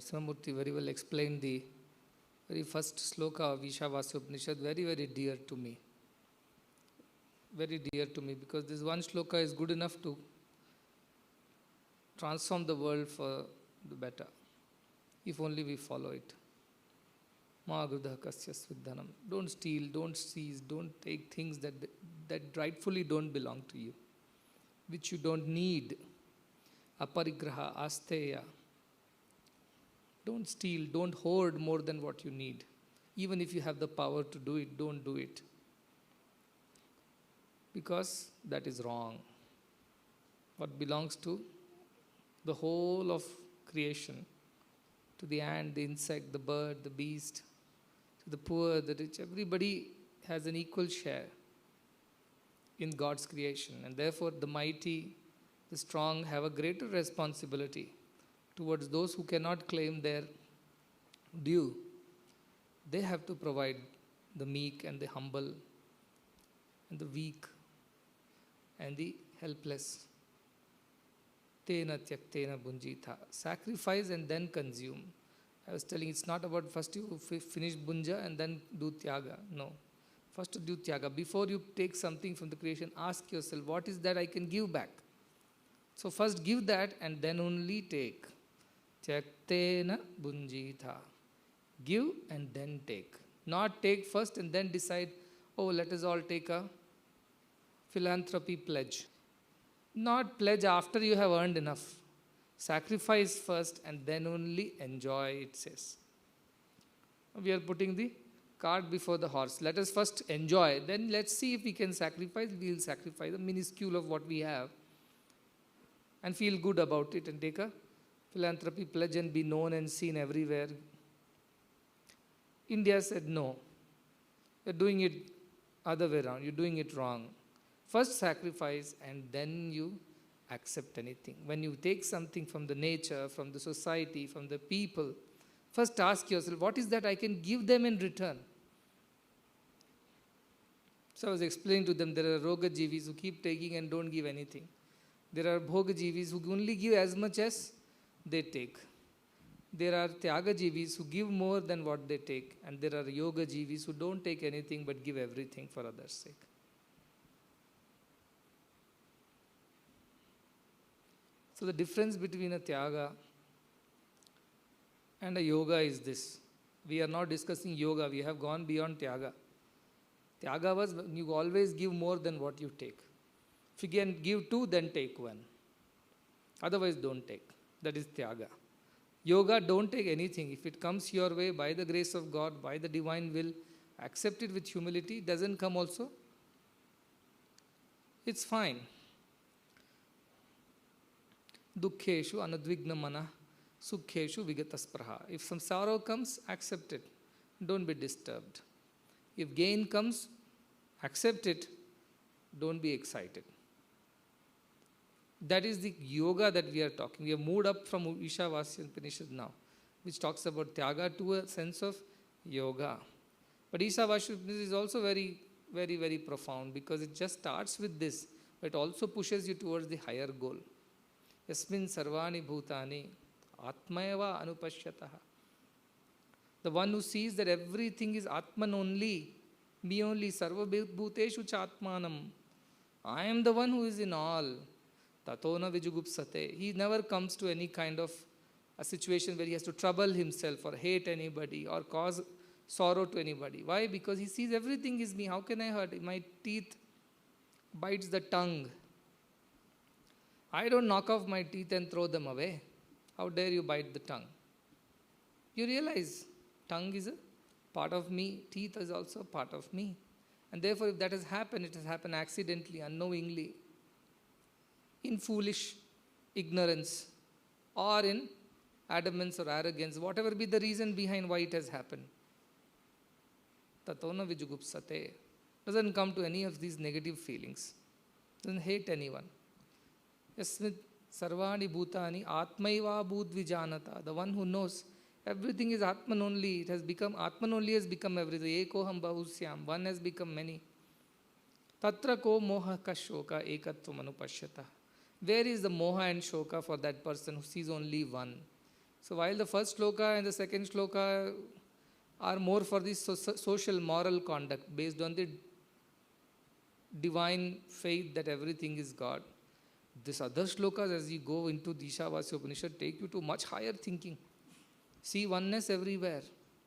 Narasimhamurti very well explained the very first sloka of Ishavasya Upanishad, very, very dear to me. Very dear to me, because this one sloka is good enough to transform the world for the better, if only we follow it. Ma grudha kasya sviddhanam. Don't steal, don't seize, don't take things that rightfully don't belong to you, which you don't need. Aparigraha asteya. Don't steal, don't hoard more than what you need. Even if you have the power to do it, don't do it. Because that is wrong. What belongs to the whole of creation, to the ant, the insect, the bird, the beast, to the poor, the rich, everybody has an equal share in God's creation. And therefore the mighty, the strong have a greater responsibility towards those who cannot claim their due. They have to provide the meek and the humble and the weak and the helpless. Tena tyaktena bunjita. Sacrifice and then consume. I was telling, it's not about first you finish bunja and then do tyaga. No. First do tyaga. Before you take something from the creation, ask yourself, what is that I can give back? So first give that and then only take. Tyaktena bunjita. Give and then take. Not take first and then decide, oh, let us all take a philanthropy pledge. Not pledge after you have earned enough. Sacrifice first and then only enjoy, it says. We are putting the cart before the horse. Let us first enjoy. Then let's see if we can sacrifice. We will sacrifice a minuscule of what we have and feel good about it and take a philanthropy pledge and be known and seen everywhere. India said no. You're doing it other way around. You're doing it wrong. First sacrifice and then you accept anything. When you take something from the nature, from the society, from the people, first ask yourself, what is that I can give them in return? So I was explaining to them, there are Rogajivis who keep taking and don't give anything. There are Bhogajivis who only give as much as they take. There are Tyagajivis who give more than what they take. And there are Yogajivis who don't take anything but give everything for others' sake. So the difference between a Tyaga and a Yoga is this. We are not discussing Yoga. We have gone beyond Tyaga. Tyaga was you always give more than what you take. If you can give two, then take one. Otherwise, don't take. That is Tyaga. Yoga, don't take anything. If it comes your way by the grace of God, by the divine will, accept it with humility. Doesn't come also, it's fine. Dukkheshu anadvigna mana, sukkheshu vigataspraha. If some sorrow comes, accept it. Don't be disturbed. If gain comes, accept it. Don't be excited. That is the yoga that we are talking. We have moved up from Ishavasya Upanishad now, which talks about Tyaga to a sense of yoga. But Ishavasya Upanishad is also very, very, very profound because it just starts with this, but it also pushes you towards the higher goal. Yasmin sarvani bhutani atmayava anupashyataha. The one who sees that everything is Atman only, me only, sarva bhuteshu chatmanam. I am the one who is in all. Tatona vijugupsate. He never comes to any kind of a situation where he has to trouble himself or hate anybody or cause sorrow to anybody. Why? Because he sees everything is me. How can I hurt? My teeth bites the tongue. I don't knock off my teeth and throw them away. How dare you bite the tongue? You realize tongue is a part of me. Teeth is also a part of me. And therefore, if that has happened, it has happened accidentally, unknowingly, in foolish ignorance, or in adamance or arrogance, whatever be the reason behind why it has happened. Tatona vijugupsate. Doesn't come to any of these negative feelings. Doesn't hate anyone. Yasmit sarvani bhutani atmaiva bhudvijanata. The one who knows everything is Atman only. It has become, Atman only has become everything. Ekoham bahusyam. One has become many. Tatra ko moha ka shoka ekatvam anupashyata. Where is the moha and shoka for that person who sees only one? So while the first shloka and the second shloka are more for the social moral conduct based on the divine faith that everything is God, this other shlokas as you go into the Ishavasya Upanishad take you to much higher thinking. See oneness everywhere,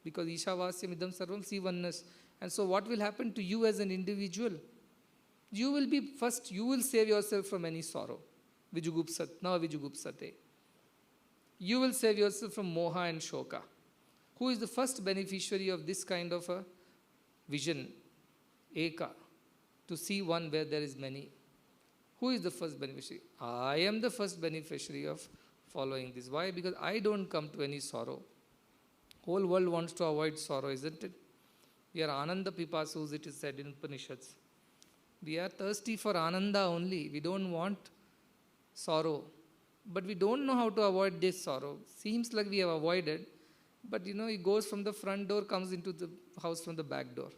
because Ishavasya Idam Sarvam, see oneness. And so what will happen to you as an individual? You will be first, you will save yourself from any sorrow. Vijugupsat, na vijugupsate. You will save yourself from moha and shoka. Who is the first beneficiary of this kind of a vision? Eka. To see one where there is many. Who is the first beneficiary? I am the first beneficiary of following this. Why? Because I don't come to any sorrow. Whole world wants to avoid sorrow, isn't it? We are Ananda Pipasus, it is said in Upanishads. We are thirsty for Ananda only. We don't want sorrow. But we don't know how to avoid this sorrow. Seems like we have avoided. But it goes from the front door, comes into the house from the back door.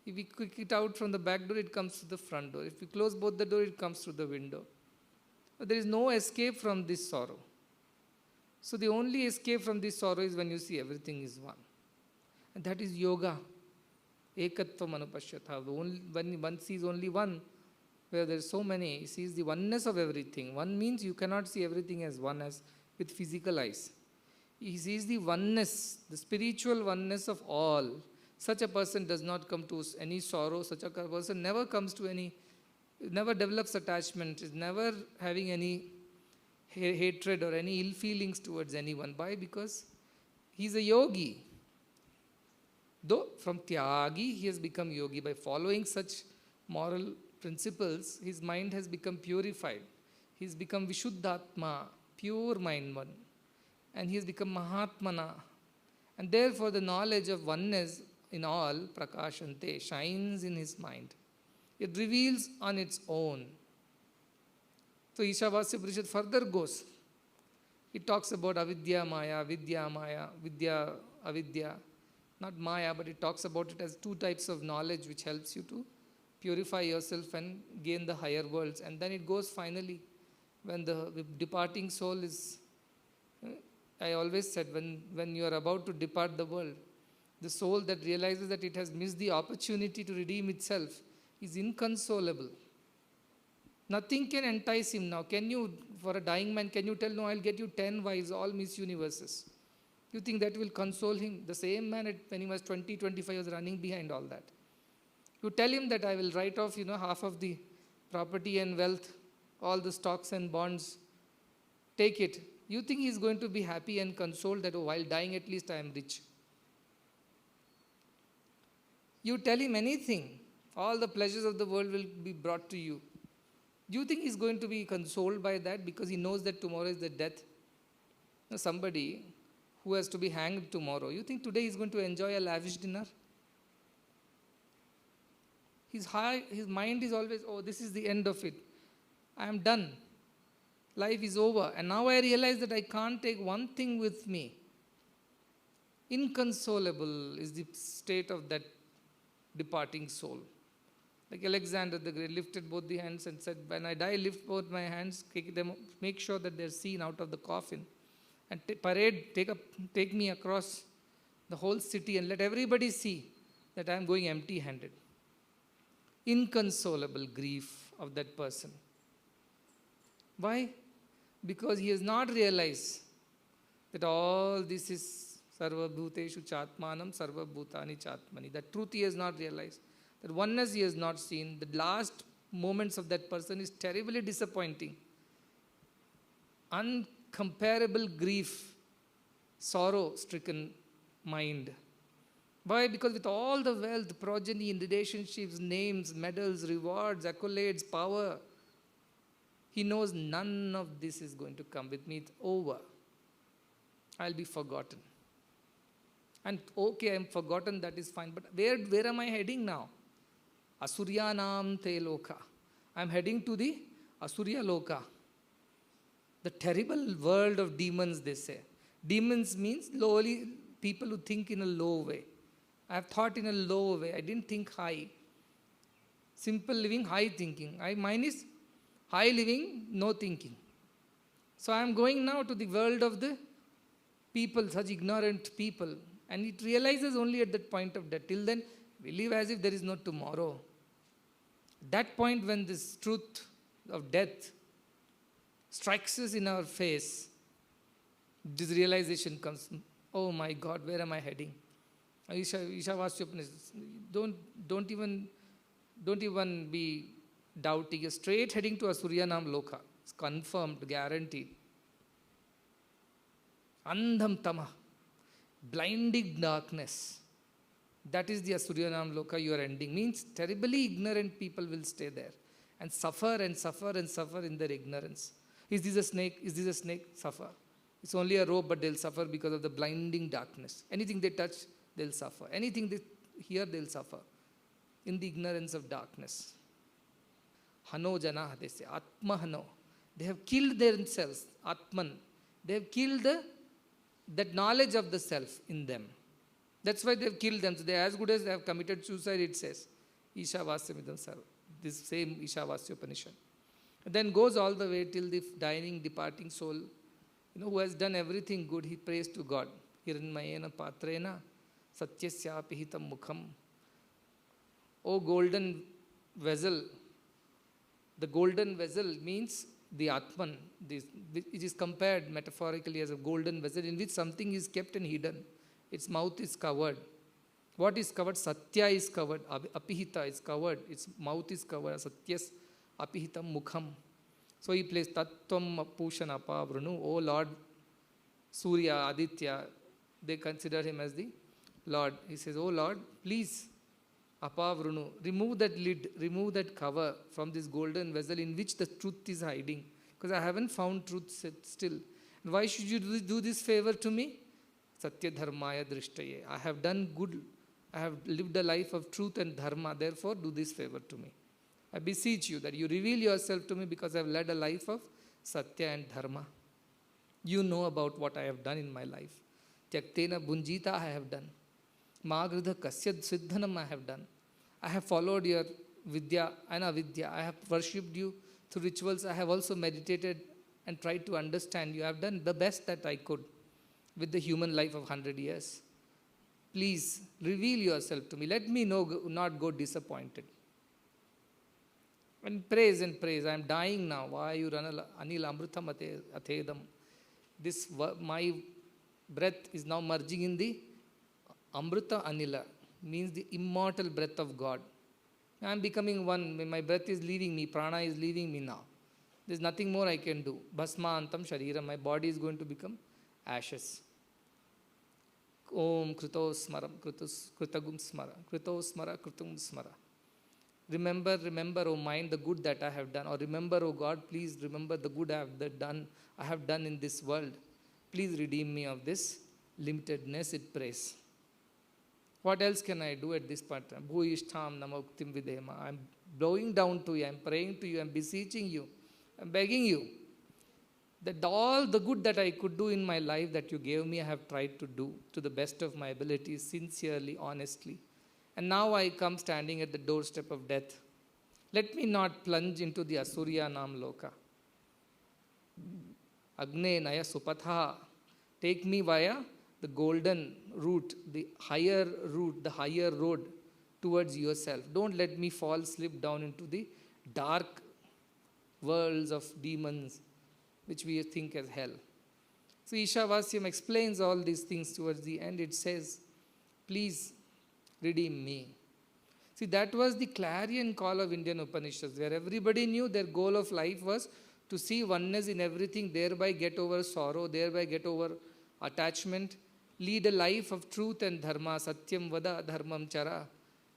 If we kick it out from the back door, it comes to the front door. If we close both the doors, it comes through the window. But there is no escape from this sorrow. So the only escape from this sorrow is when you see everything is one. And that is yoga. Ekatvam anupashyatha. When one sees only one, where there are so many, he sees the oneness of everything. One means you cannot see everything as one as with physical eyes. He sees the oneness, the spiritual oneness of all. Such a person does not come to any sorrow. Such a person never comes to any, never develops attachment, is never having any hatred or any ill feelings towards anyone. Why? Because he is a yogi. Though from Tyagi he has become yogi. By following such moral principles, his mind has become purified. He has become Vishuddhatma, pure mind one. And he has become Mahatmana. And therefore the knowledge of oneness in all, Prakashante, shines in his mind. It reveals on its own. So Ishavasya Upanishad further goes. It talks about avidya, maya, vidya, avidya. Not maya, but it talks about it as two types of knowledge which helps you to purify yourself and gain the higher worlds. And then it goes finally, when the departing soul is, I always said, when you are about to depart the world, the soul that realizes that it has missed the opportunity to redeem itself is inconsolable. Nothing can entice him now. Can you, for a dying man, can you tell, no, I'll get you 10 wives, all Miss Universes? You think that will console him? The same man when he was 20, 25 was running behind all that. You tell him that I will write off, half of the property and wealth, all the stocks and bonds, take it. You think he's going to be happy and consoled that, oh, while dying at least I am rich. You tell him anything, all the pleasures of the world will be brought to you. Do you think he's going to be consoled by that because he knows that tomorrow is the death? Somebody who has to be hanged tomorrow, you think today he's going to enjoy a lavish dinner? His mind is always, oh, this is the end of it. I am done. Life is over. And now I realize that I can't take one thing with me. Inconsolable is the state of that departing soul. Like Alexander the Great lifted both the hands and said, when I die, lift both my hands, make sure that they're seen out of the coffin. And take me across the whole city and let everybody see that I'm going empty-handed. Inconsolable grief of that person. Why? Because he has not realized that all this is sarva bhuteshu chatmanam, sarva bhutani chatmani. That truth he has not realized. That oneness he has not seen. The last moments of that person is terribly disappointing. Uncomparable grief, sorrow-stricken mind. Why? Because with all the wealth, progeny, relationships, names, medals, rewards, accolades, power, he knows none of this is going to come with me. It's over. I'll be forgotten. And okay, I'm forgotten, that is fine. But where am I heading now? Asuryanam te loka. I'm heading to the Asurya loka. The terrible world of demons, they say. Demons means lowly people who think in a low way. I have thought in a low way. I didn't think high. Simple living, high thinking. Mine is high living, no thinking. So I am going now to the world of the people, such ignorant people. And it realizes only at that point of death. Till then, we live as if there is no tomorrow. That point when this truth of death strikes us in our face, this realization comes, oh my God, where am I heading? Don't even be doubting. You're straight heading to Asuryanam Loka. It's confirmed, guaranteed. Andham Tama, blinding darkness. That is the Asuryanam Loka you are ending. Means terribly ignorant people will stay there and suffer and suffer and suffer in their ignorance. Is this a snake? Is this a snake? Suffer. It's only a rope, but they'll suffer because of the blinding darkness. Anything they touch, they'll suffer. Anything they hear, they'll suffer. In the ignorance of darkness. Hano Jana, they say. Atma Hano. They have killed themselves. Atman. They have killed that knowledge of the self in them. That's why they've killed them. So they are as good as they have committed suicide, it says. Ishavasyamidam sarva. This same Ishavasya Upanishad. And then goes all the way till the dying, departing soul, who has done everything good, he prays to God. Hiranmayena patrena satyasyapihitam mukham. O golden vessel. The golden vessel means the Atman. It is compared metaphorically as a golden vessel in which something is kept and hidden. Its mouth is covered. What is covered? Satya is covered. Apihita is covered. Its mouth is covered. Satyas apihitam mukham. So he plays Tattvam Pushana Pavrunu. O Lord Surya, Aditya, they consider him as the Lord. He says, oh Lord, please, Apavrunu, remove that lid, remove that cover from this golden vessel in which the truth is hiding. Because I haven't found truth still. And why should you do this favor to me? Satya Dharmaya Drishtaye. I have done good. I have lived a life of truth and dharma. Therefore, do this favor to me. I beseech you that you reveal yourself to me because I have led a life of Satya and Dharma. You know about what I have done in my life. Tyaktena Bunjita I have done. Magridha Kasyad Siddhanam I have done. I have followed your Vidya and Avidya. I have worshipped you through rituals. I have also meditated and tried to understand you. I have done the best that I could with the human life of 100 years. Please reveal yourself to me. Let me not go disappointed. And praise. I am dying now. Why you run anil amrutam athedam? My breath is now merging in the amruta anila, means the immortal breath of God. I am becoming one. My breath is leaving me. Prana is leaving me now. There is nothing more I can do. Bhasma antam sharira. My body is going to become ashes. Om Krito Smaram, Kritagum Smara, Krito Smara, Kritum Smara. Remember, O mind, the good that I have done. Or remember, O God, please remember the good I have done in this world. Please redeem me of this limitedness, it prays. What else can I do at this point? Bhuishtham namoktim videma. I am bowing down to you, I am praying to you, I am beseeching you, I am begging you. That all the good that I could do in my life that you gave me, I have tried to do to the best of my abilities, sincerely, honestly. And now I come standing at the doorstep of death. Let me not plunge into the Asuryanam Loka. Agne Naya Supatha. Take me via the golden route, the higher road towards yourself. Don't let me slip down into the dark worlds of demons, which we think as hell. So Ishavasyam explains all these things towards the end. It says, please redeem me. See, that was the clarion call of Indian Upanishads, where everybody knew their goal of life was to see oneness in everything, thereby get over sorrow, thereby get over attachment, lead a life of truth and dharma, satyam vada dharmam chara.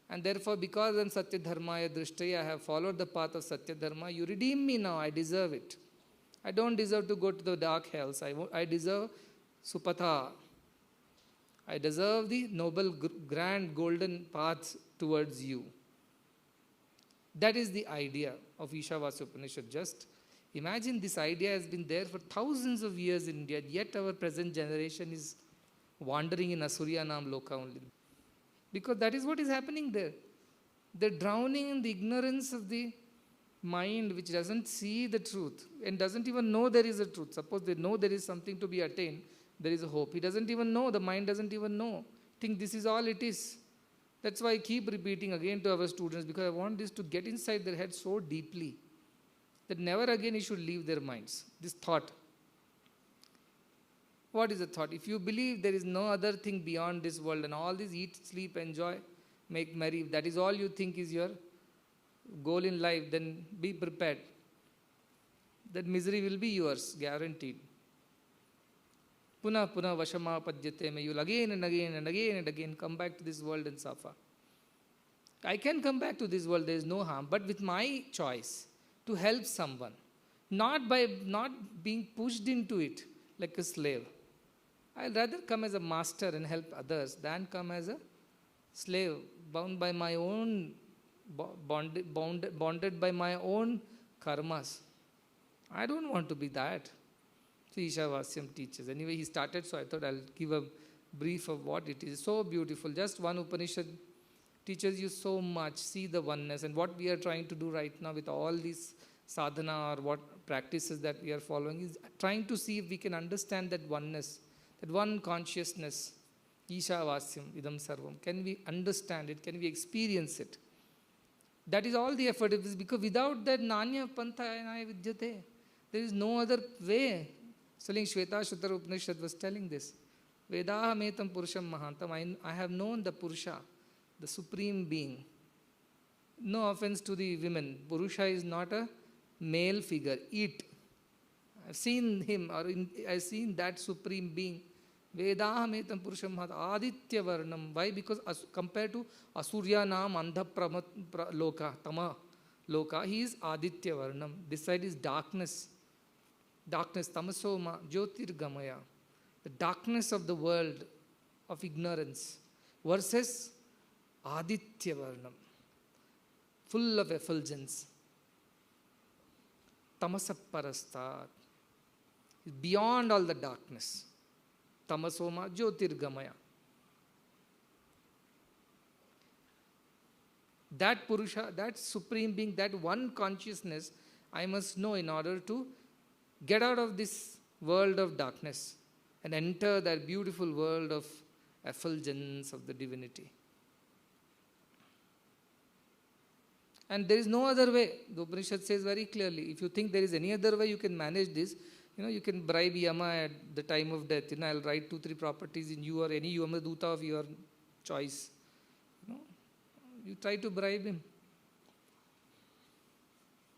And therefore, because I am satya dharmaya drishtaya, I have followed the path of satya dharma. You redeem me now, I deserve it. I don't deserve to go to the dark hells. I deserve supatha. I deserve the noble, grand, golden paths towards you. That is the idea of Ishavasya Upanishad. Just imagine this idea has been there for thousands of years in India, yet our present generation is wandering in Asuryanam Loka only. Because that is what is happening there. They're drowning in the ignorance of the mind which doesn't see the truth and doesn't even know there is a truth. Suppose they know there is something to be attained, there is a hope. He doesn't even know, the mind doesn't even know. Think this is all it is. That's why I keep repeating again to our students, because I want this to get inside their head so deeply that never again it should leave their minds. This thought. What is the thought? If you believe there is no other thing beyond this world and all this eat, sleep, enjoy, make merry, that is all you think is your goal in life, then be prepared. That misery will be yours, guaranteed. Puna puna vashama padyate, may you'll again and again and again and again come back to this world and suffer. I can come back to this world, there is no harm, but with my choice to help someone, not being pushed into it like a slave. I'll rather come as a master and help others than come as a slave, bound by my own, bonded by my own karmas. I don't want to be that. So Ishavasya teaches. Anyway, he started, so I thought I'll give a brief of what it is. So beautiful. Just one Upanishad teaches you so much. See the oneness. And what we are trying to do right now with all these sadhana or what practices that we are following is trying to see if we can understand that oneness, that one consciousness, Ishavasyam idam sarvam. Can we understand it? Can we experience it? That is all the effort. It is because without that nanya pantha ayanaya vidyate, there is no other way. Selling Shvetashvatara Upanishad was telling this. Vedaha metam purusham mahantam. I have known the Purusha, the supreme being. No offense to the women. Purusha is not a male figure. It. I've seen him, or I've seen that supreme being. Vedaha metam purusham mahantam. Aditya varnam. Why? Because compared to Asurya nam andha loka, tama loka, he is Aditya varnam. This side is darkness. Darkness, tamasoma, jyotirgamaya, the darkness of the world of ignorance, versus Aditya Varnam, full of effulgence. Tamasaparastat, beyond all the darkness. Tamasoma, jyotirgamaya. That Purusha, that supreme being, that one consciousness, I must know in order to get out of this world of darkness and enter that beautiful world of effulgence of the divinity. And there is no other way. The Upanishad says very clearly, if you think there is any other way you can manage this, you can bribe Yama at the time of death. I'll write 2-3 properties in you or any Yamaduta of your choice. You try to bribe him.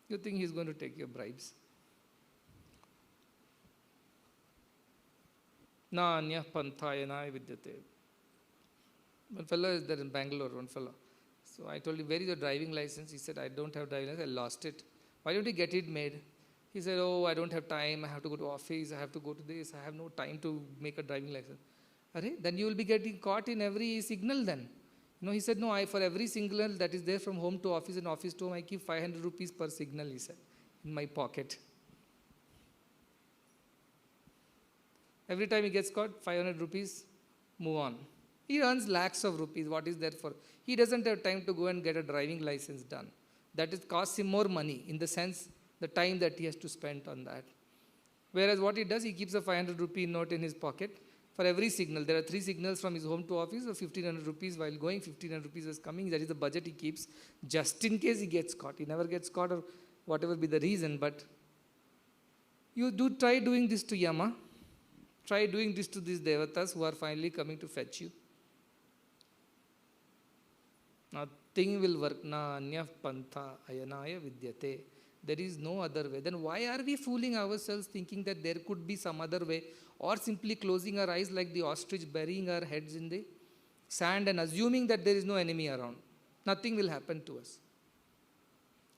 You think he's going to take your bribes. Na anya panthayana vidyate. One fellow is there in Bangalore, one fellow. So I told him, where is your driving license? He said, I don't have driving license, I lost it. Why don't you get it made? He said, oh, I don't have time, I have to go to office, I have to go to this, I have no time to make a driving license. Then you will be getting caught in every signal then. He said, no, for every signal that is there from home to office and office to home, I keep 500 rupees per signal, he said, in my pocket. Every time he gets caught, 500 rupees, move on. He earns lakhs of rupees. What is there for? He doesn't have time to go and get a driving license done. That costs him more money, in the sense, the time that he has to spend on that. Whereas what he does, he keeps a 500 rupee note in his pocket for every signal. There are 3 signals from his home to office of 1500 rupees. While going, 1500 rupees is coming. That is the budget he keeps, just in case he gets caught. He never gets caught, or whatever be the reason. But you do try doing this to Yama. Try doing this to these devatas who are finally coming to fetch you. Nothing will work. Na anya pantha ayanaya vidyate. There is no other way. Then why are we fooling ourselves thinking that there could be some other way, or simply closing our eyes like the ostrich, burying our heads in the sand and assuming that there is no enemy around? Nothing will happen to us.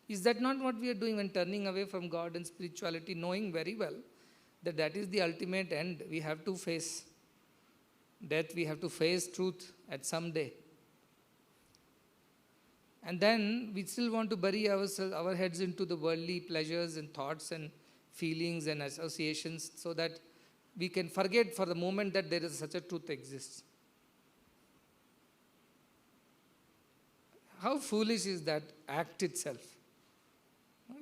Is that not what we are doing when turning away from God and spirituality, knowing very well that that is the ultimate end? We have to face death, we have to face truth at some day. And then we still want to bury our heads into the worldly pleasures and thoughts and feelings and associations, so that we can forget for the moment that there is such a truth exists. How foolish is that act itself?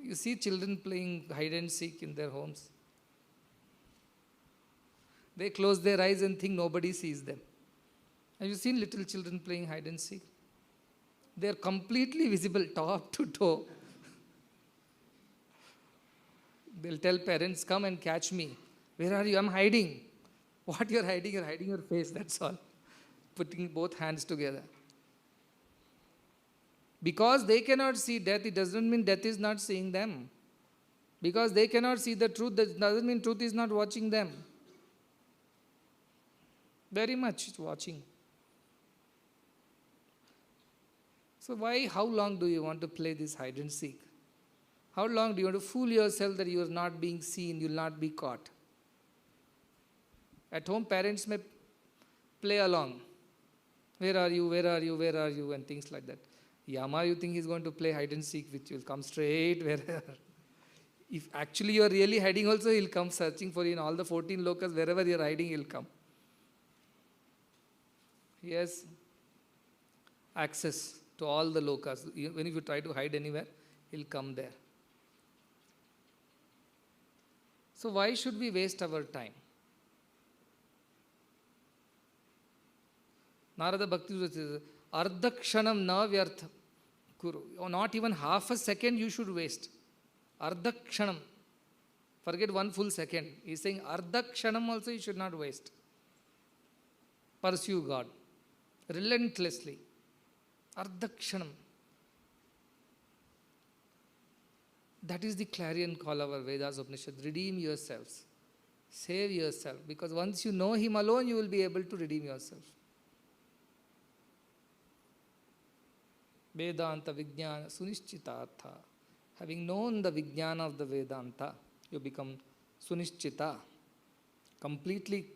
You see children playing hide and seek in their homes. They close their eyes and think nobody sees them. Have you seen little children playing hide and seek? They are completely visible, top to toe. They'll tell parents, come and catch me. Where are you? I'm hiding. What you're hiding? You're hiding your face, that's all. Putting both hands together. Because they cannot see death, it doesn't mean death is not seeing them. Because they cannot see the truth, that doesn't mean truth is not watching them. Very much it's watching. So how long do you want to play this hide and seek? How long do you want to fool yourself that you are not being seen, you will not be caught? At home, parents may play along. Where are you? Where are you? Where are you? And things like that. Yama, you think he's going to play hide and seek with you? He'll come straight wherever. If actually you are really hiding also, he'll come searching for you in all the 14 lokas. Wherever you're hiding, he'll come. He has access to all the lokas. Even if you try to hide anywhere, he'll come there. So why should we waste our time? Narada Bhakti says, Ardha kshanam na vyartha kuru. Or not even half a second you should waste. Ardha kshanam. Forget 1 full second. He is saying Ardha kshanam also you should not waste. Pursue God. Relentlessly. Ardha kshanam. That is the clarion call of our Vedas Upanishad. Redeem yourselves. Save yourself. Because once you know Him alone, you will be able to redeem yourself. Vedanta Vijnana Sunishchitartha. Having known the Vijnana of the Vedanta, you become Sunishchita. Completely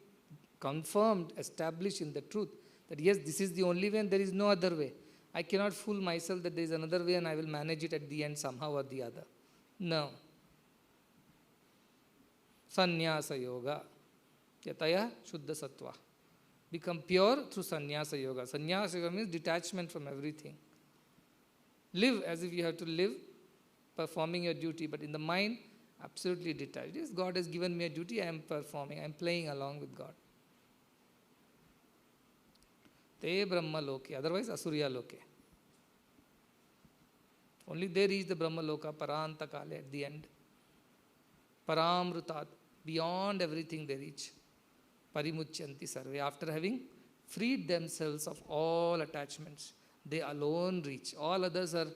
confirmed, established in the truth that yes, this is the only way and there is no other way. I cannot fool myself that there is another way and I will manage it at the end somehow or the other. No. Sannyasa Yoga. Yataya Shuddha Sattva. Become pure through Sannyasa Yoga. Sannyasa Yoga means detachment from everything. Live as if you have to live, performing your duty, but in the mind, absolutely detached. Yes, God has given me a duty, I am performing, I am playing along with God. Te Brahma Loke, otherwise Asurya Loke. Only they reach the Brahma Loka, Paranta Kale, at the end. Paramrutat, beyond everything they reach. Parimuchyanti Sarve, after having freed themselves of all attachments. They alone reach. All others are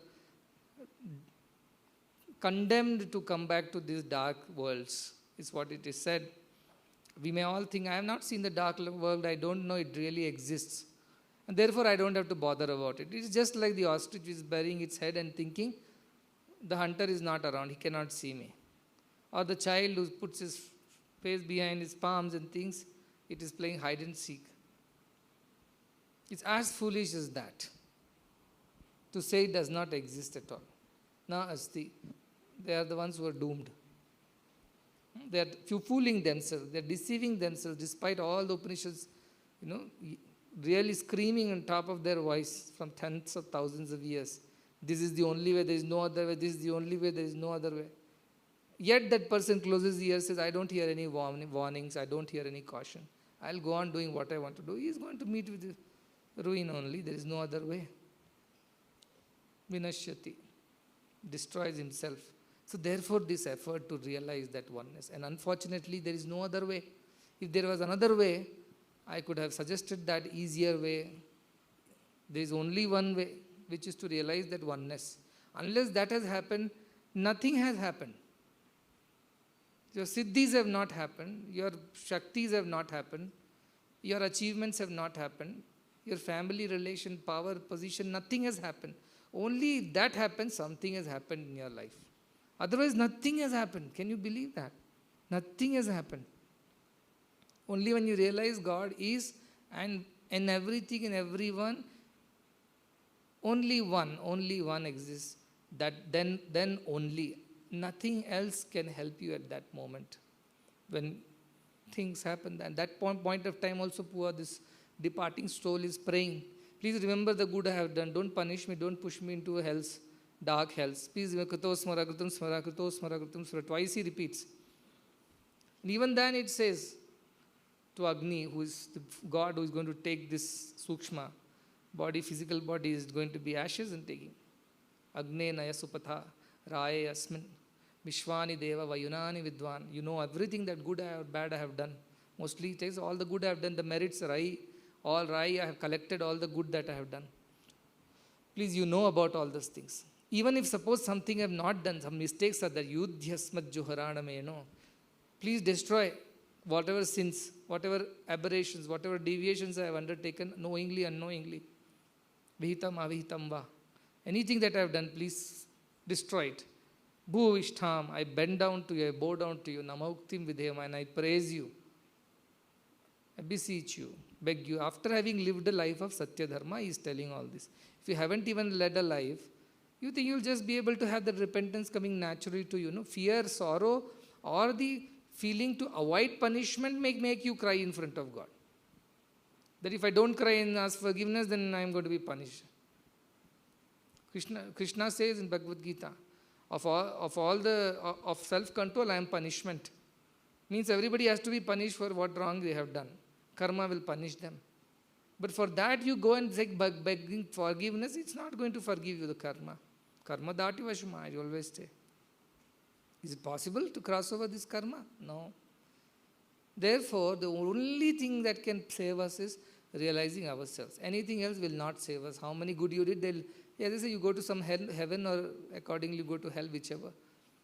condemned to come back to these dark worlds, is what it is said. We may all think, I have not seen the dark world, I don't know it really exists. And therefore I don't have to bother about it. It is just like the ostrich is burying its head and thinking, the hunter is not around, he cannot see me. Or the child who puts his face behind his palms and thinks it is playing hide and seek. It's as foolish as that. To say it does not exist at all. Na asti. They are the ones who are doomed. They are fooling themselves. They are deceiving themselves despite all the Upanishads, really screaming on top of their voice from tens of thousands of years. This is the only way, there is no other way. This is the only way, there is no other way. Yet that person closes his ears, says, I don't hear any warnings, I don't hear any caution. I'll go on doing what I want to do. He is going to meet with ruin only. There is no other way. Vinashyati, destroys himself. So therefore this effort to realize that oneness. And unfortunately there is no other way. If there was another way, I could have suggested that easier way. There is only one way, which is to realize that oneness. Unless that has happened, nothing has happened. Your siddhis have not happened, your shaktis have not happened, your achievements have not happened, your family relation, power, position, nothing has happened. Only if that happens, something has happened in your life. Otherwise, nothing has happened. Can you believe that? Nothing has happened. Only when you realize God is and in everything and everyone, only one exists. That then only. Nothing else can help you at that moment. When things happen, at that point of time also poor this departing soul is praying. Please remember the good I have done. Don't punish me. Don't push me into hell's dark hells. Please remember Krito Smara Kritam Smara Krito Smara Kritam Smara. Twice he repeats. And even then it says, to Agni, who is the God who is going to take this Sukshma body, physical body is going to be ashes and taking. Agne Naya Supatha Raya Asmin Vishwani Deva Vayunani Vidwan. You know everything that good or bad I have done. Mostly it takes all the good I have done, the merits Rai, all Rai, I have collected all the good that I have done. Please, you know about all those things. Even if suppose something I have not done, some mistakes are there, Yudhyasmat Juharaname, no. Please destroy whatever sins, whatever aberrations, whatever deviations I have undertaken, knowingly, unknowingly. Vihitam avihitam va. Anything that I have done, please destroy it. Bhu Vishtham, I bend down to you, I bow down to you, Namauktim Vidhema, and I praise you. I beseech you, beg you. After having lived a life of Satya Dharma, he is telling all this. If you haven't even led a life, you think you'll just be able to have the repentance coming naturally to you. No? Fear, sorrow, or the feeling to avoid punishment make you cry in front of God. That if I don't cry and ask forgiveness, then I am going to be punished. Krishna says in Bhagavad Gita, of self-control, I am punishment. Means everybody has to be punished for what wrong they have done. Karma will punish them. But for that you go and begging forgiveness, it's not going to forgive you the karma. Karma dati vashma, I always say. Is it possible to cross over this karma? No. Therefore, the only thing that can save us is realizing ourselves. Anything else will not save us. How many good you did, they say you go to some heaven or accordingly go to hell, whichever.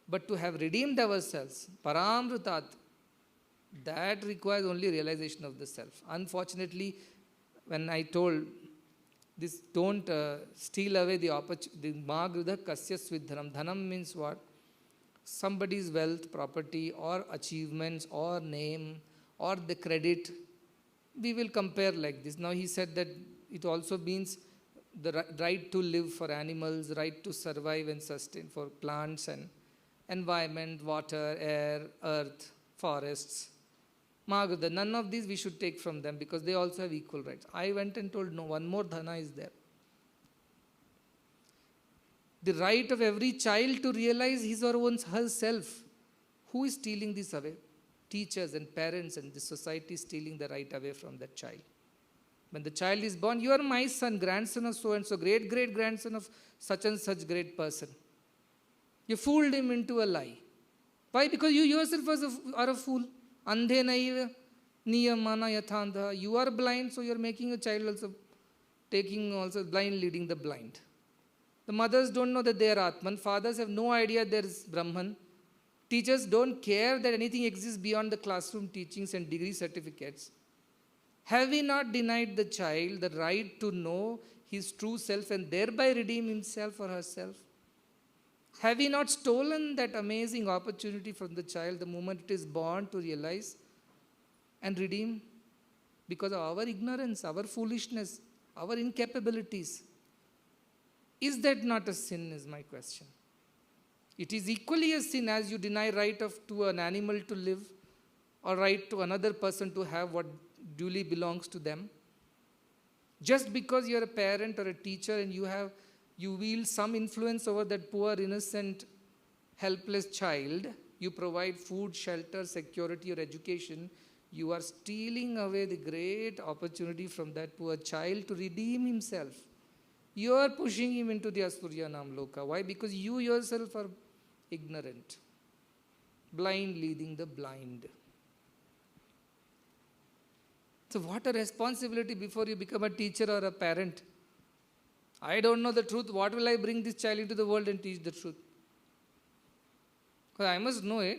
But to have redeemed ourselves, paramrutat, that requires only realization of the self. Unfortunately, when I told this, don't steal away the opportunity, ma grudha kasya svidhanam. Dhanam means what? Somebody's wealth, property, or achievements, or name, or the credit. We will compare like this. Now he said that it also means the right to live for animals, right to survive and sustain for plants and environment, water, air, earth, forests. Magada, none of these we should take from them because they also have equal rights. I went and told, no, one more dhana is there. The right of every child to realize his or herself. Who is stealing this away? Teachers and parents and the society is stealing the right away from that child. When the child is born, you are my son, grandson of so-and-so, great-great-grandson of such and such great person. You fooled him into a lie. Why? Because you yourself are a fool. Andhe naiva niyamana yathantha. You are blind, so you are making a child also, taking also blind, leading the blind. The mothers don't know that they are Atman. Fathers have no idea there is Brahman. Teachers don't care that anything exists beyond the classroom teachings and degree certificates. Have we not denied the child the right to know his true self and thereby redeem himself or herself? Have we not stolen that amazing opportunity from the child the moment it is born to realize and redeem? Because of our ignorance, our foolishness, our incapabilities. Is that not a sin, is my question. It is equally a sin as you deny right to an animal to live or right to another person to have what duly belongs to them. Just because you are a parent or a teacher and you wield some influence over that poor, innocent, helpless child, you provide food, shelter, security or education, you are stealing away the great opportunity from that poor child to redeem himself. You are pushing him into the Asurya Nam Loka. Why? Because you yourself are ignorant. Blind leading the blind. So what a responsibility before you become a teacher or a parent. I don't know the truth. What will I bring this child into the world and teach the truth? Because I must know it.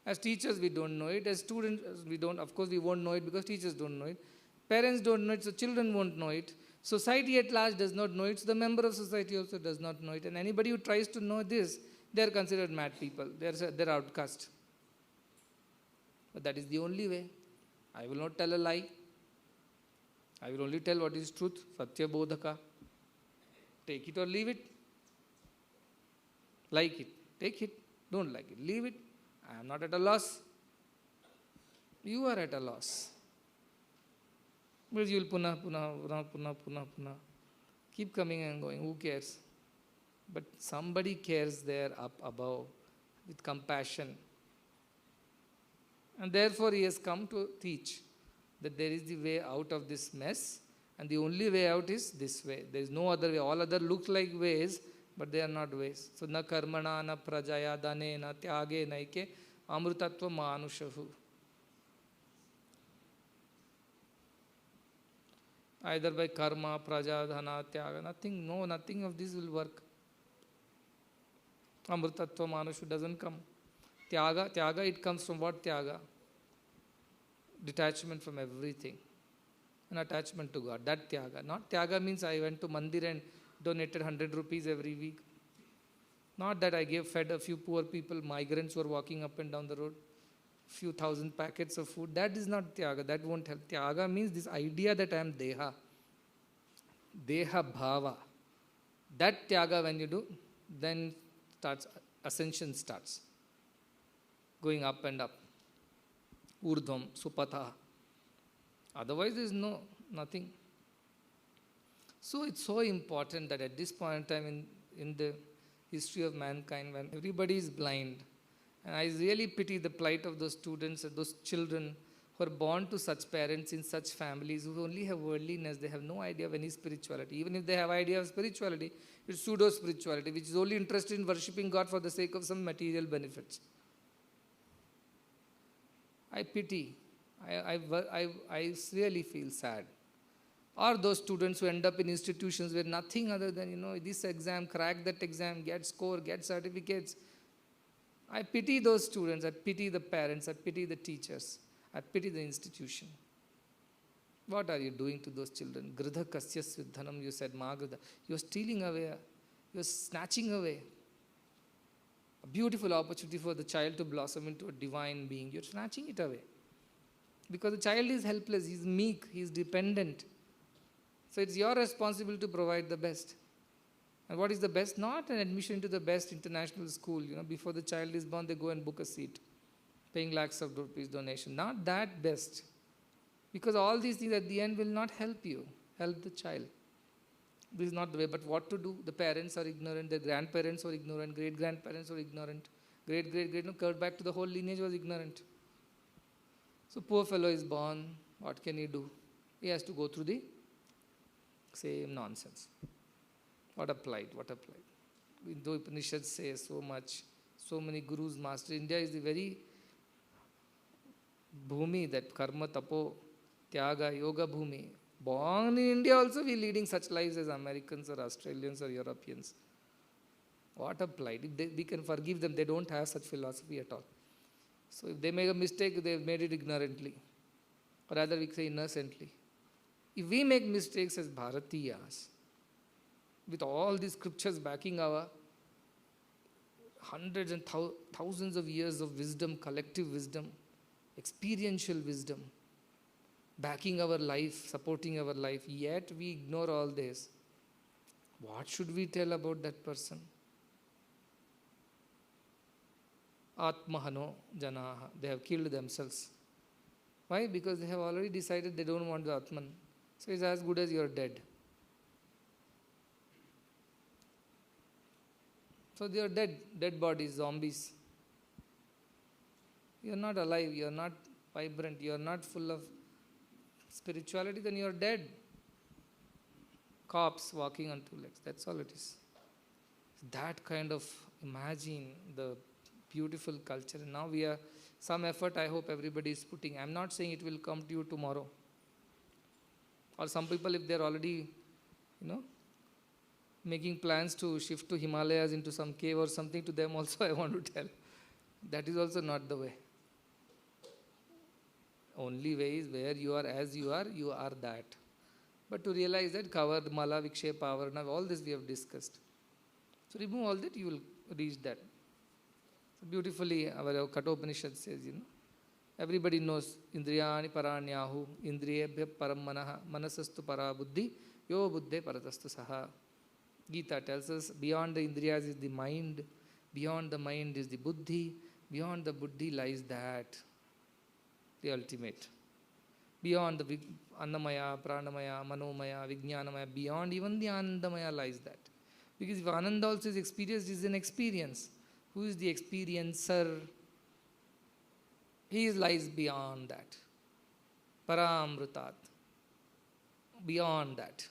As teachers, we don't know it. As students, we don't. Of course, we won't know it because teachers don't know it. Parents don't know it, so children won't know it. Society at large does not know it, so the member of society also does not know it. And anybody who tries to know this, they are considered mad people. They're outcast. But that is the only way. I will not tell a lie. I will only tell what is truth. Satya Bodhaka. Take it or leave it. Like it. Take it. Don't like it. Leave it. I am not at a loss. You are at a loss. Because you will puna. Keep coming and going. Who cares? But somebody cares there up above with compassion. And therefore he has come to teach. that there is the way out of this mess, and the only way out is this way. There is no other way. All other look like ways, but they are not ways. So, na karmana, na prajaya, dane, na tyage, naike, amrutatva manushahu. Either by karma, praja, dhana, tyaga, nothing of this will work. Amrutatva manushu doesn't come. Tyaga, it comes from what tyaga? Detachment from everything. An attachment to God. That tyaga. Not tyaga means I went to mandir and donated 100 rupees every week. Not that I fed a few poor people, migrants who are walking up and down the road, few thousand packets of food. That is not tyaga. That won't help. Tyaga means this idea that I am deha. Deha bhava. That tyaga when you do, then ascension starts. Going up and up. Urdhvam, supatha. Otherwise there is nothing. So it's so important that at this point in time in the history of mankind, when everybody is blind, and I really pity the plight of those students and those children who are born to such parents in such families who only have worldliness. They have no idea of any spirituality. Even if they have idea of spirituality, it's pseudo-spirituality, which is only interested in worshipping God for the sake of some material benefits. I pity. I really feel sad. Or those students who end up in institutions where nothing other than, this exam, crack that exam, get score, get certificates. I pity those students. I pity the parents. I pity the teachers. I pity the institution. What are you doing to those children? Gridha kasya svidhanam, you said, Ma Gridha. You are stealing away. You are snatching away a beautiful opportunity for the child to blossom into a divine being. You are snatching it away. Because the child is helpless, he is meek, he is dependent. So it's your responsibility to provide the best. And what is the best? Not an admission to the best international school. Before the child is born, they go and book a seat, paying lakhs of rupees donation. Not that best. Because all these things at the end will not help you, help the child. This is not the way. But what to do? The parents are ignorant, their grandparents were ignorant, great-grandparents were ignorant, great-great-great, curved back to the whole lineage was ignorant. So poor fellow is born, what can he do? He has to go through the same nonsense. What a plight, what a plight. Though Upanishads say so much, so many gurus, masters, India is the very bhumi, that karma, tapo, tyaga, yoga bhumi. Born in India also we are leading such lives as Americans or Australians or Europeans. What a plight. We can forgive them, they don't have such philosophy at all. So if they make a mistake, they have made it ignorantly. Or rather we say innocently. If we make mistakes as Bharatiyas, with all these scriptures backing our hundreds and thousands of years of wisdom, collective wisdom, experiential wisdom, backing our life, supporting our life, yet we ignore all this, what should we tell about that person? Atmahano janaha. They have killed themselves. Why? Because they have already decided they don't want the Atman. So it's as good as you're dead. So they are dead bodies, zombies. You're not alive, you're not vibrant, you're not full of spirituality, then you're dead. Corpse walking on two legs, that's all it is. That kind of, imagine the beautiful culture. And now we are, some effort I hope everybody is putting. I'm not saying it will come to you tomorrow. Or some people, if they're already, making plans to shift to Himalayas into some cave or something, to them also I want to tell. That is also not the way. Only way is where you are as you are that. But to realize that Kavad, Mala, Vikshepa, Avarna, all this we have discussed. So remove all that, you will reach that. So beautifully our Kathopanishad says, everybody knows Indriyani Paranyahu, Indriyebhya Paramanaha, Manasastu Parabuddhi, Yo Buddhe Paratastu Saha. Gita tells us beyond the Indriyas is the mind, beyond the mind is the Buddhi, beyond the Buddhi lies that, the ultimate. Beyond the Annamaya, Pranamaya, Manomaya, Vijnanamaya, beyond even the Anandamaya lies that. Because if Ananda also is experienced, it is an experience. Who is the experiencer? He lies beyond that. Paramrutat. Beyond that.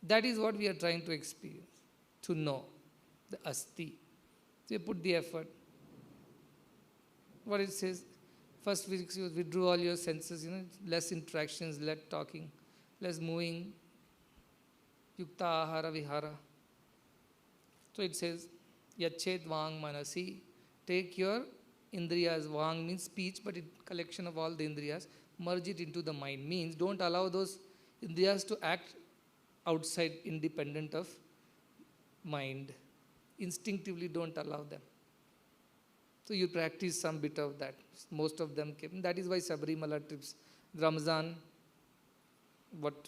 That is what we are trying to experience, to know the Asti. So you put the effort. What it says, first we withdraw all your senses, less interactions, less talking, less moving, yukta ahara vihara. So it says, yachet vang manasi, take your indriyas, vang means speech, but it collection of all the indriyas, merge it into the mind, means don't allow those indriyas to act outside, independent of mind. Instinctively don't allow them. So you practice some bit of that. Most of them came. That is why Sabarimala trips, Ramzan,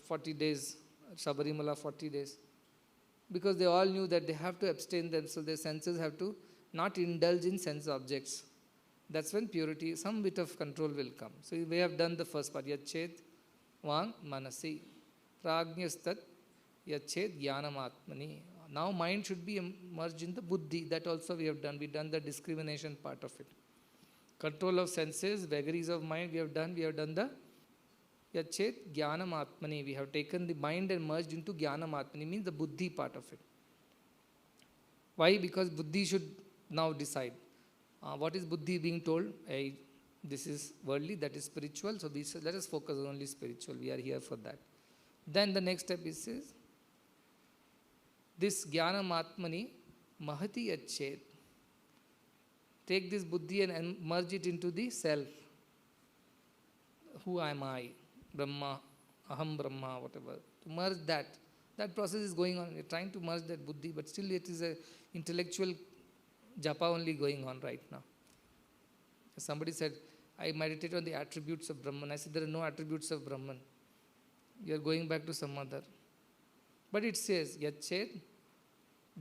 40 days, Sabarimala 40 days. Because they all knew that they have to abstain them, so their senses have to not indulge in sense objects. That's when purity, some bit of control will come. So we have done the first part, Yachet Vang Manasi, Prajnastat Yachet Jnanam Atmani. Now mind should be merged in the buddhi. That also we have done. We have done the discrimination part of it. Control of senses, vagaries of mind we have done. We have done the Yachet Jnanam Atmani. We have taken the mind and merged into Jnanam Atmani, means the buddhi part of it. Why? Because buddhi should now decide. What is buddhi being told? This is worldly, that is spiritual. So let us focus on only spiritual. We are here for that. Then the next step is says, this Jnanam Atmani Mahati Yachet. Take this buddhi and merge it into the self. Who am I? Brahma, Aham Brahma, whatever. To merge that. That process is going on. We are trying to merge that buddhi, but still it is a intellectual japa only going on right now. Somebody said, I meditate on the attributes of Brahman. I said, there are no attributes of Brahman. You are going back to some other. But it says, Yachet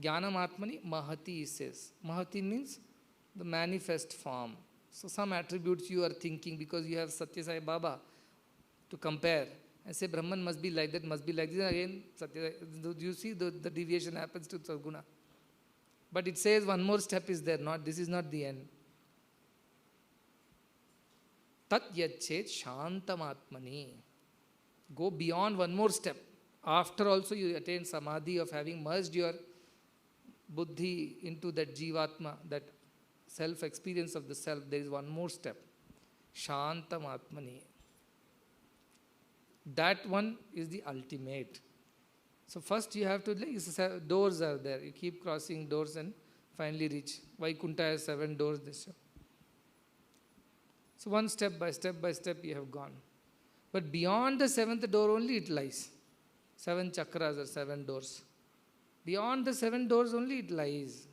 Jnanam Atmani Mahati, it says. Mahati means the manifest form. So some attributes you are thinking because you have Satya Sai Baba to compare and say Brahman must be like that, must be like this. Again, Satya, you see the deviation happens to Sarguna. But it says one more step is there. This is not the end. Tat Yachet Shantam Atmani. Go beyond one more step. After also you attain samadhi of having merged your buddhi into that jivatma, that self-experience of the self, there is one more step. Shantam Atmani. That one is the ultimate. So first you have to, doors are there. You keep crossing doors and finally reach. Vaikuntha has 7 doors this year. So one step by step you have gone. But beyond the 7th door only it lies. 7 chakras or 7 doors. Beyond the 7 doors only it lies.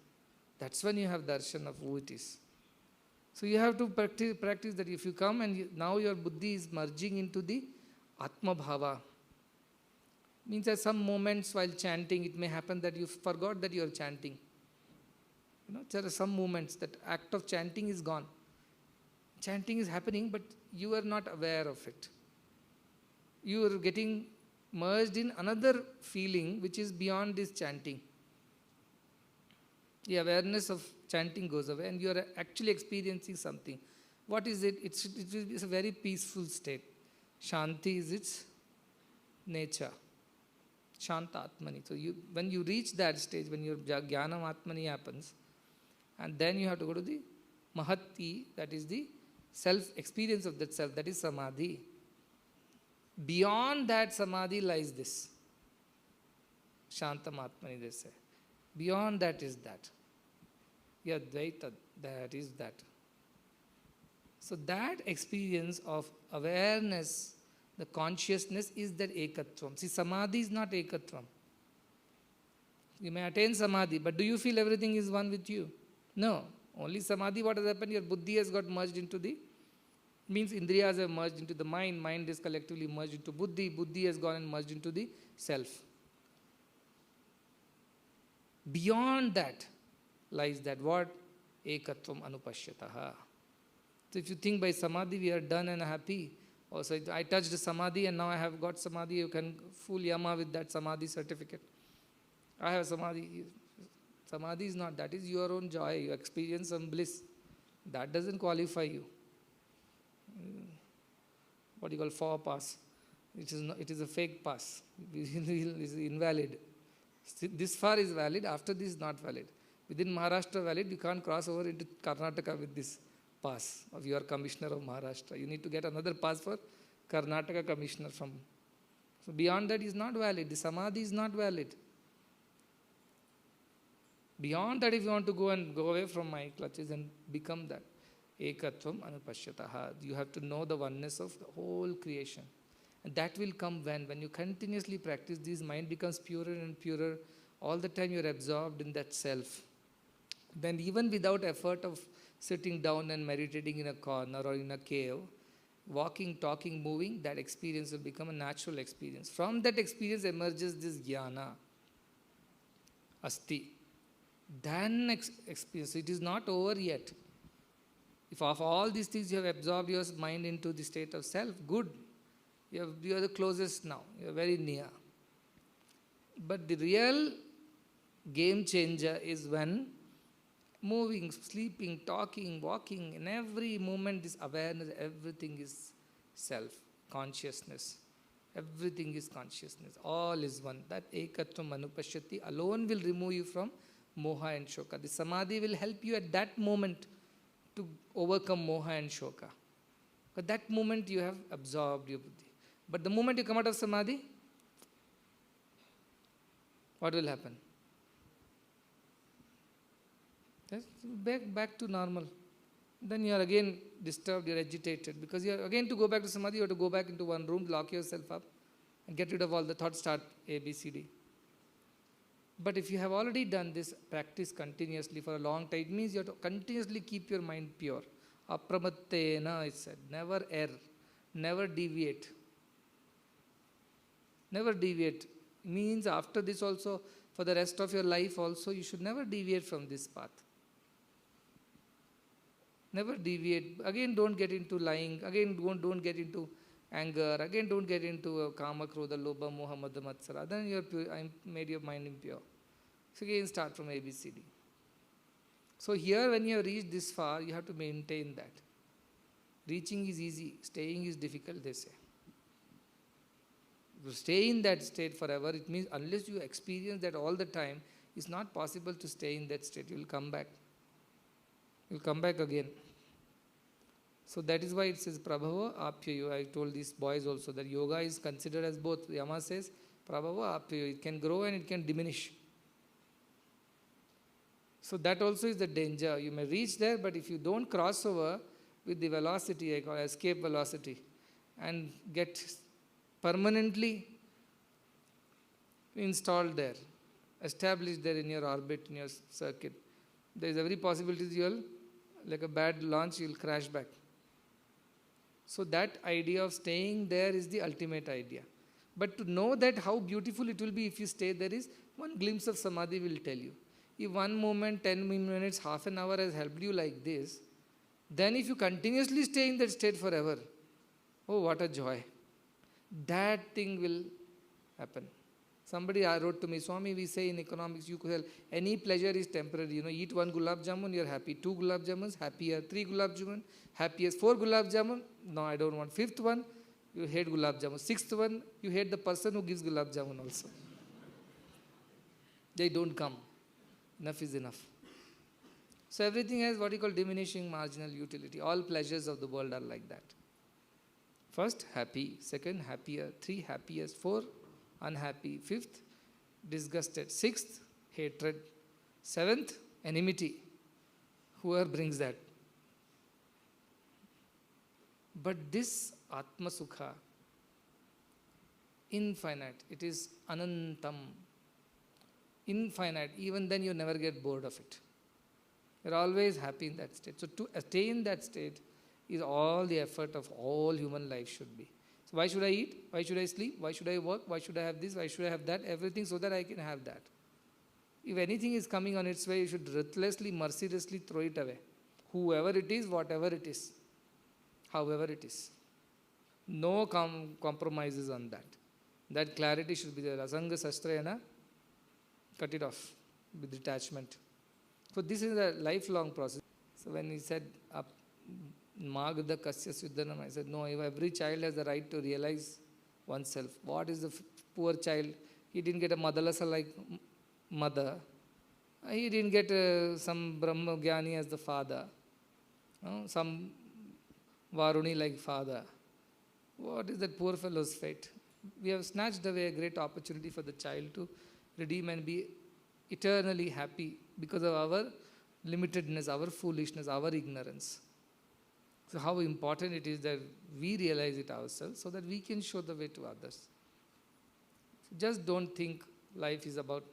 That's when you have darshan of who it is. So you have to practice that. If you come and now your buddhi is merging into the Atma Bhava. Means at some moments while chanting, it may happen that you forgot that you are chanting. There are some moments that act of chanting is gone. Chanting is happening, but you are not aware of it. You are getting merged in another feeling which is beyond this chanting. The awareness of chanting goes away and you are actually experiencing something. What is it? It's a very peaceful state. Shanti is its nature. Shanta Atmani. So when you reach that stage, when your Jnanam Atmani happens, and then you have to go to the Mahati, that is the self-experience of that self, that is Samadhi. Beyond that Samadhi lies this. Shantam Atmani, they say. Beyond that is that. Yadvaita, that is that. So that experience of awareness, the consciousness is that ekatvam. See, Samadhi is not ekatvam. You may attain Samadhi, but do you feel everything is one with you? No. Only Samadhi, what has happened? Your buddhi has got merged into the, means Indriyas have merged into the mind, mind is collectively merged into buddhi, buddhi has gone and merged into the self. Beyond that lies that what? Ekatvam anupashyataha. So if you think by Samadhi we are done and happy, also I touched Samadhi and now I have got Samadhi, you can fool Yama with that Samadhi certificate. I have Samadhi. Samadhi is not, that is your own joy, you experience some bliss. That doesn't qualify you. what you call for pass. It is a fake pass. It is invalid. This far is valid, after this is not valid. Within Maharashtra valid, you can't cross over into Karnataka with this pass of your commissioner of Maharashtra. You need to get another pass for Karnataka commissioner from. So beyond that is not valid. The samadhi is not valid. Beyond that, if you want to go away from my clutches and become that, ekatvam anupashyataha, you have to know the oneness of the whole creation. And that will come when you continuously practice this, mind becomes purer and purer. All the time you are absorbed in that self. Then even without effort of sitting down and meditating in a corner or in a cave, walking, talking, moving, that experience will become a natural experience. From that experience emerges this jnana, asti. Then experience. It is not over yet. If of all these things you have absorbed your mind into the state of self, good. You are the closest now. You are very near. But the real game changer is when moving, sleeping, talking, walking, in every moment this awareness, everything is self, consciousness. Everything is consciousness. All is one. That ekatvam anupashyati alone will remove you from moha and shoka. The samadhi will help you at that moment to overcome moha and shoka. But that moment you have absorbed your buddhi. But the moment you come out of samadhi, what will happen? Back to normal. Then you are again disturbed, you are agitated. Because you are again to go back to samadhi, you have to go back into one room, lock yourself up, and get rid of all the thoughts, start A, B, C, D. But if you have already done this practice continuously for a long time, it means you have to continuously keep your mind pure. Apramattena, it said. Never err. Never deviate. Never deviate. Means after this also, for the rest of your life also, you should never deviate from this path. Never deviate. Again, don't get into lying. Again, don't get into anger. Again, don't get into kama, krodha, lobha, moha, madha, matsara. Then you have made your mind impure. So again, start from A, B, C, D. So here, when you have reached this far, you have to maintain that. Reaching is easy. Staying is difficult, they say. To stay in that state forever, it means unless you experience that all the time, it's not possible to stay in that state. You will come back. You will come back again. So that is why it says Prabhava Apyayo. I told these boys also that yoga is considered as both. Yama says Prabhava Apyayo. It can grow and it can diminish. So that also is the danger. You may reach there, but if you don't cross over with the velocity, I call escape velocity, and get permanently installed there, established there in your orbit, in your circuit, there is every possibility you will, like a bad launch, you will crash back. So that idea of staying there is the ultimate idea. But to know that how beautiful it will be if you stay there is, one glimpse of samadhi will tell you. If one moment, 10 minutes, half an hour has helped you like this, then if you continuously stay in that state forever, oh, what a joy. That thing will happen. Somebody wrote to me, Swami, we say in economics, you could tell any pleasure is temporary. You know, eat one gulab jamun, you're happy. 2 gulab jamuns, happier. 3 gulab jamun, happier. 4 gulab jamun, no, I don't want. 5th one, you hate gulab jamun. 6th one, you hate the person who gives gulab jamun also. They don't come. Enough is enough. So everything has what you call diminishing marginal utility. All pleasures of the world are like that. First, happy. Second, happier. 3, happiest. 4, unhappy. 5th, disgusted. 6th, hatred. 7th, enmity. Whoever brings that. But this Atma Sukha, infinite. It is anantam. Infinite. Even then you never get bored of it. You're always happy in that state. So to attain that state is all the effort of all human life should be. So why should I eat? Why should I sleep? Why should I work? Why should I have this? Why should I have that? Everything so that I can have that. If anything is coming on its way, you should ruthlessly, mercilessly throw it away. Whoever it is, whatever it is, however it is. No compromises on that. That clarity should be there. Asanga sastrayana, cut it off with detachment. So this is a lifelong process. So when he said Magda Kasya Siddhanam. I said, no, every child has the right to realize oneself. What is the poor child? He didn't get a Madalasa like mother. He didn't get some Brahma Gyani as the father. Some Varuni like father. What is that poor fellow's fate? We have snatched away a great opportunity for the child to redeem and be eternally happy because of our limitedness, our foolishness, our ignorance. So how important it is that we realize it ourselves so that we can show the way to others. So just don't think life is about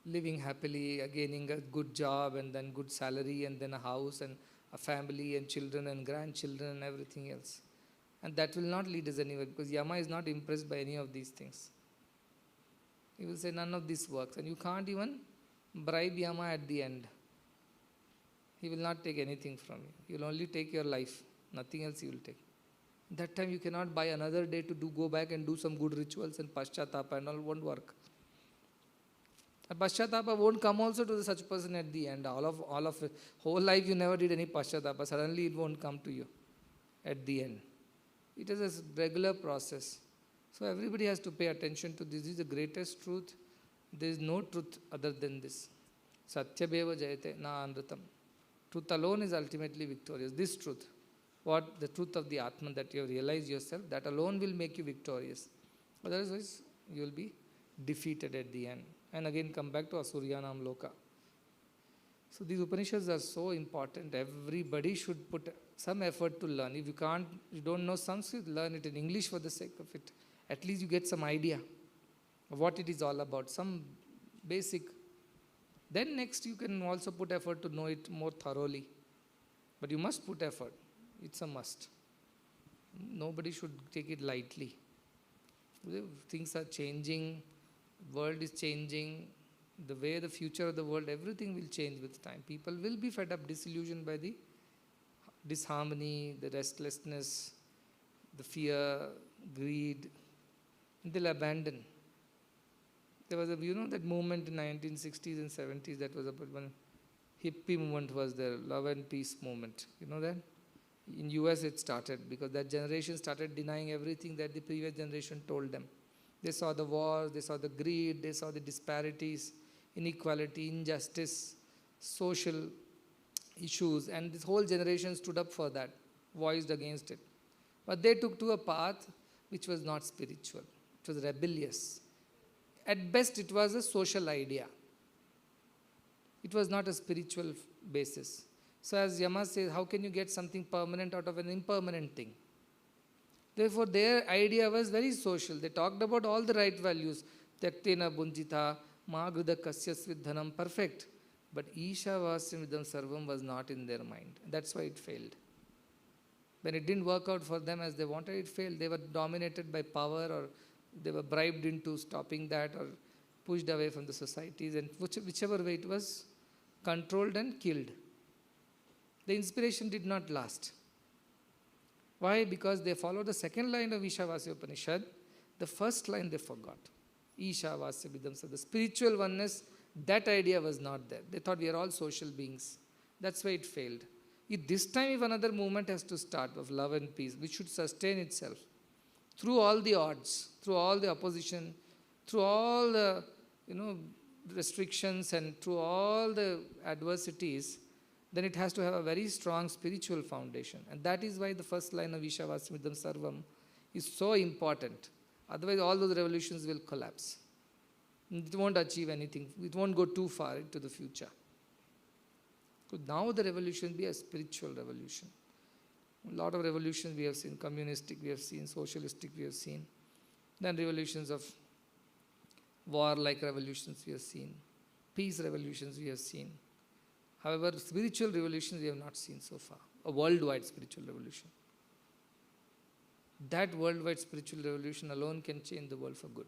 living happily, gaining a good job and then good salary and then a house and a family and children and grandchildren and everything else. And that will not lead us anywhere because Yama is not impressed by any of these things. He will say none of this works and you can't even bribe Yama at the end. He will not take anything from you. He will only take your life. Nothing else he will take. That time you cannot buy another day to go back and do some good rituals and paschatapa and all won't work. And paschatapa won't come also to such person at the end. All of it. Whole life you never did any paschatapa. Suddenly it won't come to you at the end. It is a regular process. So everybody has to pay attention to this. This is the greatest truth. There is no truth other than this. Satyabheva jayate na anratam. Truth alone is ultimately victorious. This truth, the truth of the Atman that you have realized yourself, that alone will make you victorious. Otherwise, you will be defeated at the end. And again come back to Asuryanam Loka. So these Upanishads are so important. Everybody should put some effort to learn. If you don't know Sanskrit, learn it in English for the sake of it. At least you get some idea of what it is all about, some basic. Then next you can also put effort to know it more thoroughly. But you must put effort. It's a must. Nobody should take it lightly. Things are changing. World is changing. The way the future of the world, everything will change with time. People will be fed up, disillusioned by the disharmony, the restlessness, the fear, greed. And they'll abandon. There was that movement in 1960s and 70s that was about one hippie movement was there, love and peace movement. You know that? In US it started because that generation started denying everything that the previous generation told them. They saw the wars, they saw the greed, they saw the disparities, inequality, injustice, social issues, and this whole generation stood up for that, voiced against it. But they took to a path which was not spiritual. It was rebellious. At best, it was a social idea. It was not a spiritual basis. So as Yama says, how can you get something permanent out of an impermanent thing? Therefore, their idea was very social. They talked about all the right values. Tyaktena bunjita, magruda kasya svidhanam, perfect. But Isha vasyam vidam sarvam was not in their mind. That's why it failed. When it didn't work out for them as they wanted, it failed. They were dominated by power, or they were bribed into stopping that, or pushed away from the societies, and whichever way it was, controlled and killed. The inspiration did not last. Why? Because they followed the second line of Ishavasya Upanishad. The first line they forgot. Ishavasya Vidam. So the spiritual oneness, that idea was not there. They thought we are all social beings. That's why it failed. This time, if another movement has to start of love and peace, which should sustain itself through all the odds, through all the opposition, through all the restrictions, and through all the adversities, then it has to have a very strong spiritual foundation. And that is why the first line of Ishavasmidam Sarvam is so important. Otherwise, all those revolutions will collapse. It won't achieve anything. It won't go too far into the future. So now the revolution will be a spiritual revolution. A lot of revolutions we have seen. Communistic we have seen. Socialistic we have seen. Then revolutions of war-like revolutions we have seen. Peace revolutions we have seen. However, spiritual revolutions we have not seen so far. A worldwide spiritual revolution. That worldwide spiritual revolution alone can change the world for good.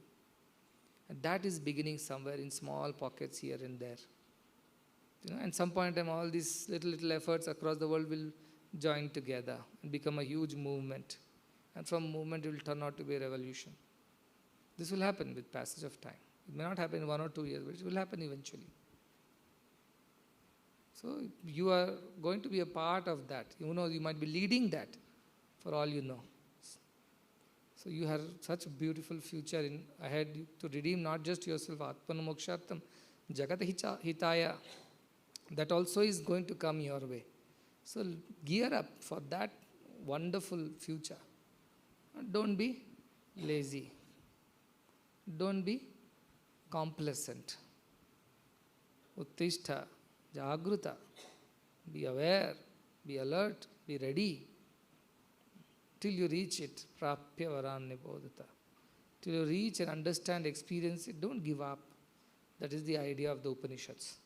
And that is beginning somewhere in small pockets here and there. At some point in time, all these little efforts across the world will join together and become a huge movement. And from movement, it will turn out to be a revolution. This will happen with passage of time. It may not happen in 1 or 2 years, but it will happen eventually. So you are going to be a part of that. You know, you might be leading that for all you know. So you have such a beautiful future in ahead to redeem not just yourself, Atmana Mokshartam, Jagata Hitaya. That also is going to come your way. So gear up for that wonderful future. Don't be lazy. Don't be complacent. Uttishta, Jagruta. Be aware, be alert, be ready. Till you reach it, Prapya Varanya Bodhata. Till you reach and understand, experience it, don't give up. That is the idea of the Upanishads.